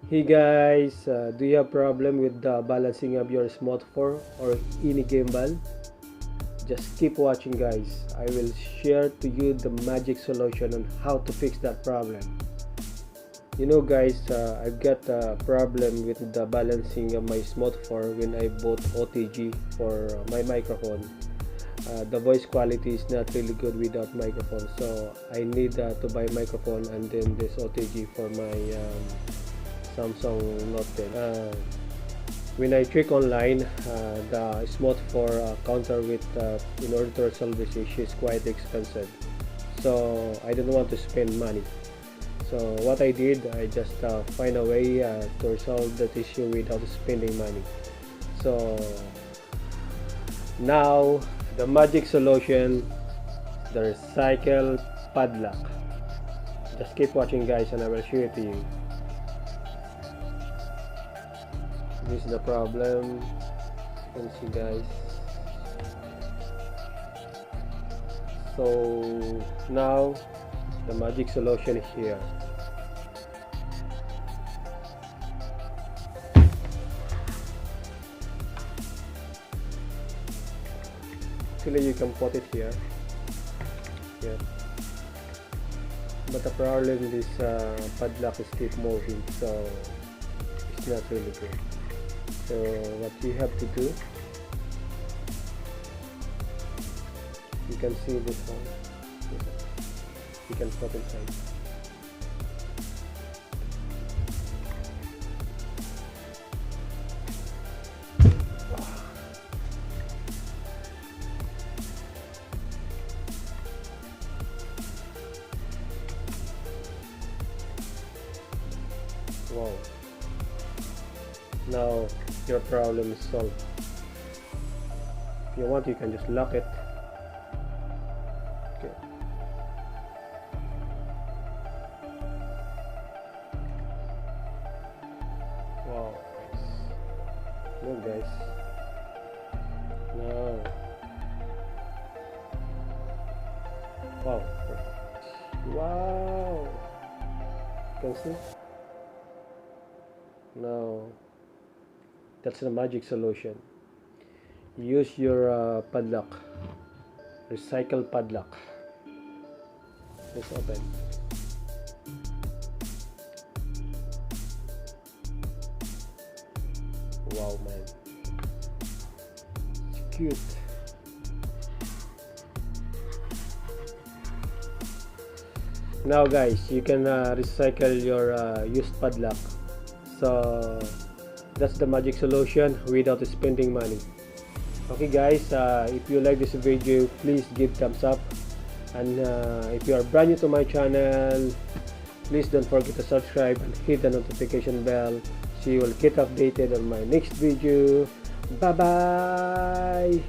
Hey guys, do you have problem with the balancing of your Smooth 4 or any gimbal? Just keep watching guys. I will share to you the magic solution on how to fix that problem. You know guys, I've got a problem with the balancing of my Smooth 4 when I bought OTG for my microphone. The voice quality is not really good without microphone, so I need to buy microphone and then this OTG for my Samsung Note 10. When I check online, the Smooth for Counterweight in order to resolve this issue is quite expensive, so I don't want to spend money. So what I did, I just find a way to resolve that issue without spending money. So now the magic solution, the recycle padlock. Just keep watching guys and I will show it to you. This is the problem. You can see guys. So now the magic solution is here. Actually you can put it here, but the problem is padlock is keep moving, so it's not really good. So what you have to do, you can see this one, you can put inside. Wow, now your problem is solved. If you want, you can just lock it. Okay. Wow, look guys, now wow, wow, you can see. Now that's the magic solution. Use your padlock, recycle padlock. Let's open. Wow man, it's cute. Now guys, you can recycle your used padlock. So that's the magic solution without spending money. Okay guys, if you like this video, please give thumbs up, and if you are brand new to my channel, please don't forget to subscribe and hit the notification bell so you will get updated on my next video. Bye bye.